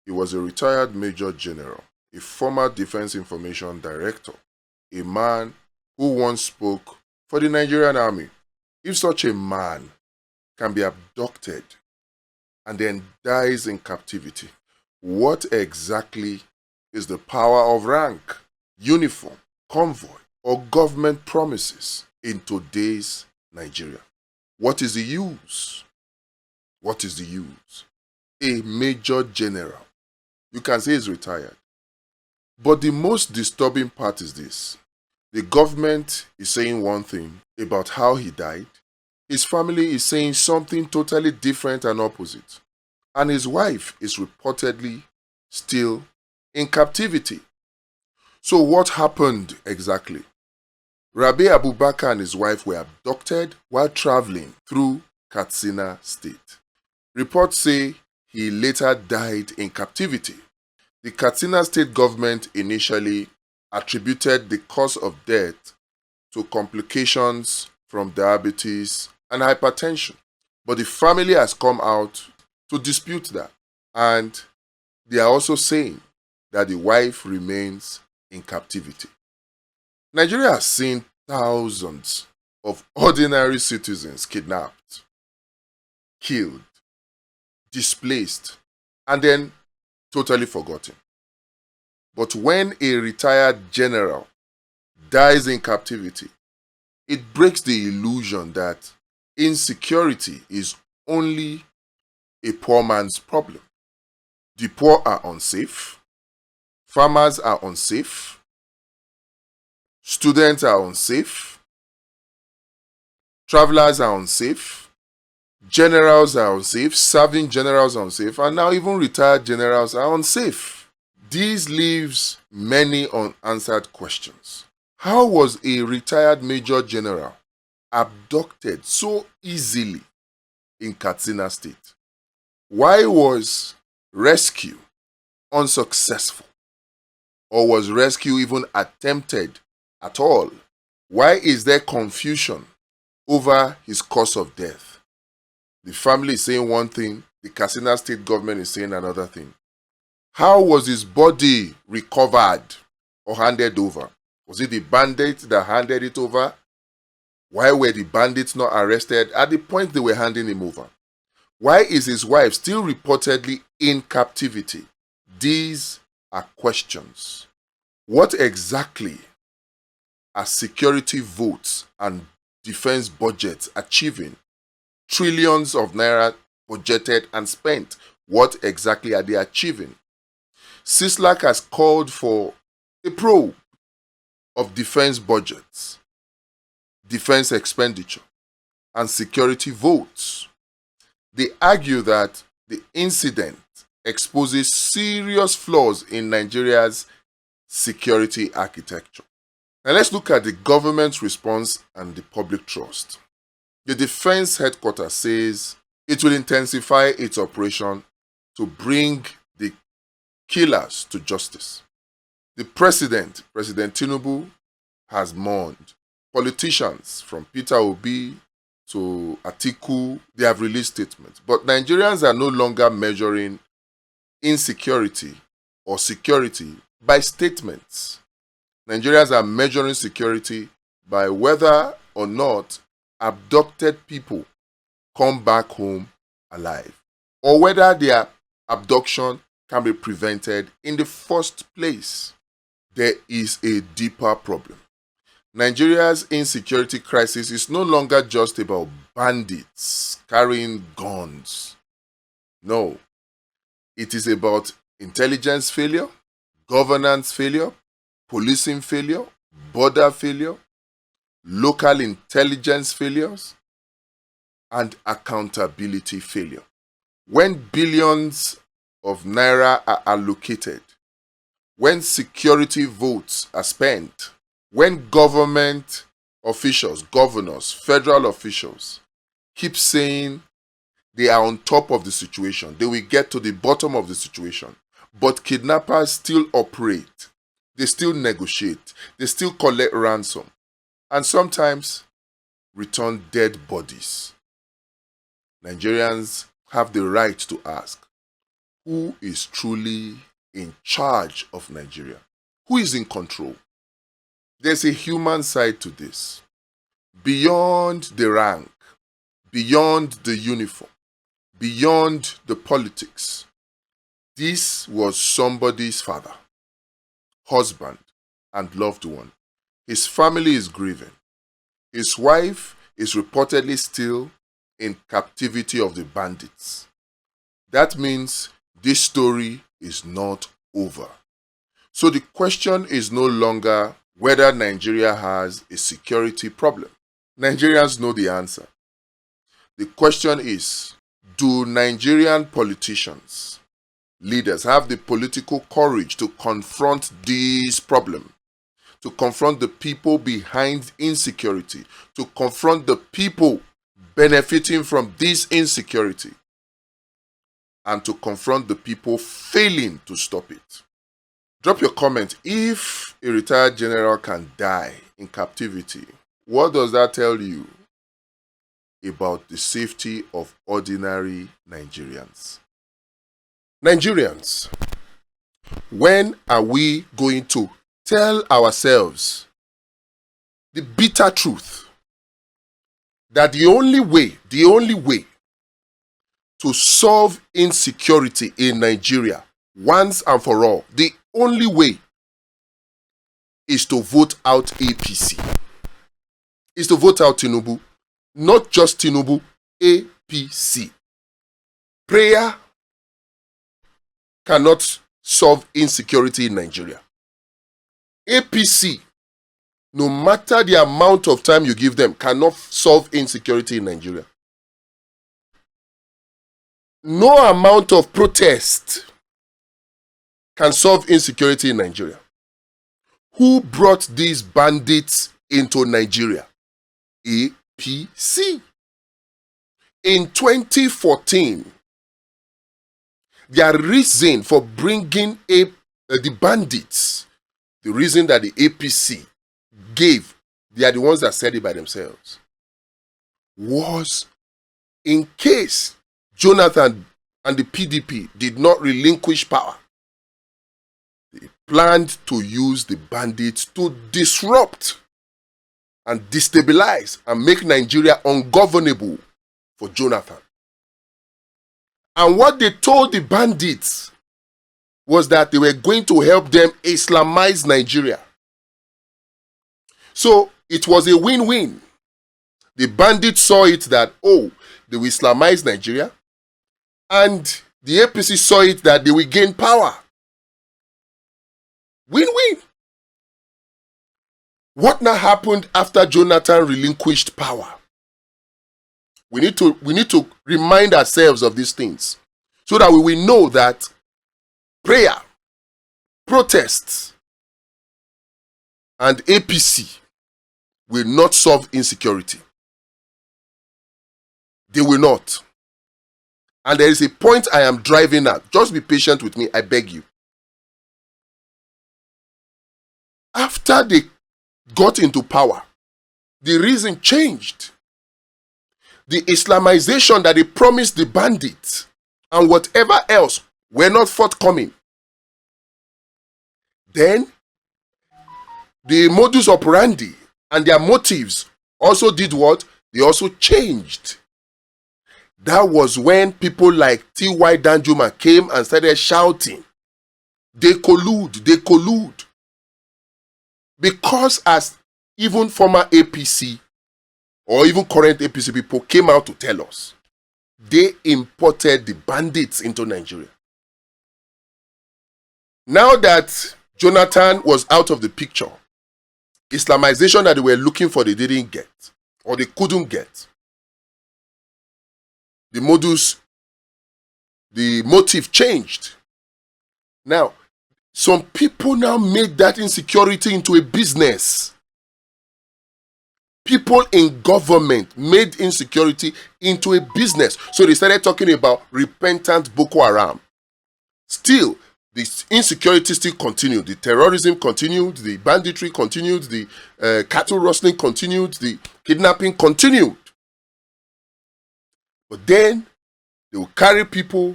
He was a retired Major General, a former Defense Information Director, a man who once spoke for the Nigerian Army. If such a man can be abducted and then dies in captivity, what exactly is the power of rank, uniform, convoy, or government promises in today's Nigeria? What is the use? What is the use? A Major General, you can say he's retired. But the most disturbing part is this. The government is saying one thing about how he died. His family is saying something totally different and opposite. And his wife is reportedly still in captivity. So what happened exactly? Rabe Abubakar and his wife were abducted while traveling through Katsina State. Reports say he later died in captivity. The Katsina State government initially attributed the cause of death to complications from diabetes and hypertension. But the family has come out to dispute that. And they are also saying that the wife remains in captivity. Nigeria has seen thousands of ordinary citizens kidnapped, killed, displaced, and then totally forgotten. But when a retired general dies in captivity, it breaks the illusion that insecurity is only a poor man's problem. The poor are unsafe, farmers are unsafe, students are unsafe, travelers are unsafe, generals are unsafe, serving generals are unsafe, and now even retired generals are unsafe. This leaves many unanswered questions. How was a retired Major General abducted so easily in Katsina State? Why was rescue unsuccessful? Or was rescue even attempted at all? Why is there confusion over his cause of death? The family is saying one thing, the Katsina State government is saying another thing. How was his body recovered or handed over? Was it the bandits that handed it over? Why were the bandits not arrested at the point they were handing him over? Why is his wife still reportedly in captivity? These are questions. What exactly are security votes and defense budgets achieving? Trillions of naira budgeted and spent. What exactly are they achieving? CISLAC has called for a probe of defense budgets, defense expenditure, and security votes. They argue that the incident exposes serious flaws in Nigeria's security architecture. Now let's look at the government's response and the public trust. The defense headquarters says it will intensify its operation to bring the killers to justice. The President Tinubu, has mourned. Politicians from Peter Obi to Atiku, they have released statements. But Nigerians are no longer measuring insecurity or security by statements. Nigerians are measuring security by whether or not abducted people come back home alive, or whether their abduction can be prevented in the first place. There is a deeper problem. Nigeria's insecurity crisis is no longer just about bandits carrying guns. No, it is about intelligence failure, governance failure, policing failure, border failure, local intelligence failures, and accountability failure. When billions of naira are allocated, when security votes are spent, when government officials, governors, federal officials keep saying they are on top of the situation, they will get to the bottom of the situation, but kidnappers still operate, they still negotiate, they still collect ransom, and sometimes return dead bodies. Nigerians have the right to ask, who is truly in charge of Nigeria? Who is in control? There's a human side to this. Beyond the rank, beyond the uniform, beyond the politics, this was somebody's father, husband, and loved one. His family is grieving. His wife is reportedly still in captivity of the bandits. That means this story is not over. So the question is no longer whether Nigeria has a security problem. Nigerians know the answer. The question is, do Nigerian politicians, leaders, have the political courage to confront this problem, to confront the people behind insecurity, to confront the people benefiting from this insecurity, and to confront the people failing to stop it? Drop your comment. If a retired general can die in captivity, what does that tell you about the safety of ordinary Nigerians? Nigerians, when are we going to tell ourselves the bitter truth that the only way to solve insecurity in Nigeria once and for all, the only way is to vote out APC, is to vote out Tinubu? Not just Tinubu, APC. Prayer cannot solve insecurity in Nigeria. APC, no matter the amount of time you give them, cannot solve insecurity in Nigeria. No amount of protest can solve insecurity in Nigeria. Who brought these bandits into Nigeria? APC. In 2014, their reason for bringing the bandits, the reason that the APC gave, they are the ones that said it by themselves, was in case Jonathan and the PDP did not relinquish power, they planned to use the bandits to disrupt and destabilize and make Nigeria ungovernable for Jonathan. And what they told the bandits was that they were going to help them Islamize Nigeria. So it was a win-win. The bandits saw it that, oh, they will Islamize Nigeria, and the APC saw it that they will gain power. Win-win. What now happened after Jonathan relinquished power? We need to remind ourselves of these things so that we will know that prayer, protests, and APC will not solve insecurity. They will not. And there is a point I am driving at. Just be patient with me, I beg you. After they got into power, the reason changed. The Islamization that they promised the bandits and whatever else were not forthcoming. Then, the modus operandi and their motives also did what? They also changed. That was when people like T.Y. Danjuma came and started shouting, they collude. Because as even former APC or even current APC people came out to tell us, they imported the bandits into Nigeria. Now that Jonathan was out of the picture, Islamization that they were looking for, they didn't get, or they couldn't get. The motive changed. Now, some people now made that insecurity into a business. People in government made insecurity into a business. So they started talking about repentant Boko Haram. Still, the insecurity still continued. The terrorism continued. The banditry continued. The cattle rustling continued. The kidnapping continued. But then, they will carry people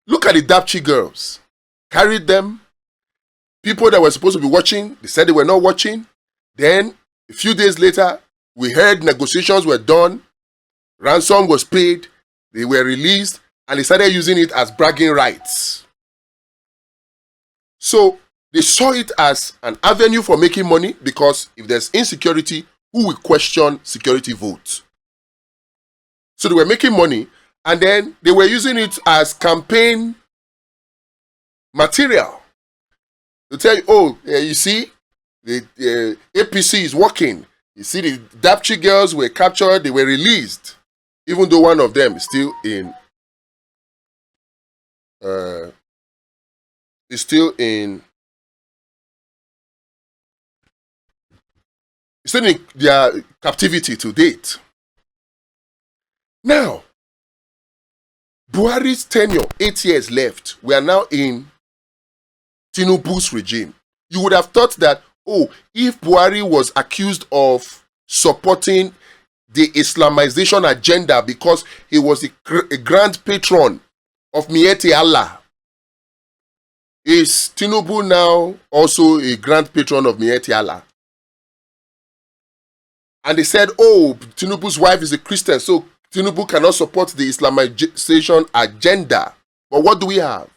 Look at the Dapchi girls. Carried them. People that were supposed to be watching, they said they were not watching. Then, a few days later, we heard negotiations were done. Ransom was paid. They were released. And they started using it as bragging rights. So, they saw it as an avenue for making money because if there's insecurity, who will question security votes? So, they were making money and then they were using it as campaign material. To tell you, oh, you see, the APC is working. You see, the Dapchi girls were captured, they were released. Even though one of them is still in their captivity to date. Now, Buhari's tenure, 8 years left. We are now in Tinubu's regime. You would have thought that, oh, if Buhari was accused of supporting the Islamization agenda because he was a grand patron of Mieti Allah, is Tinubu now also a grand patron of Mieti Allah? And they said, oh, Tinubu's wife is a Christian, so Tinubu cannot support the Islamization agenda. But what do we have?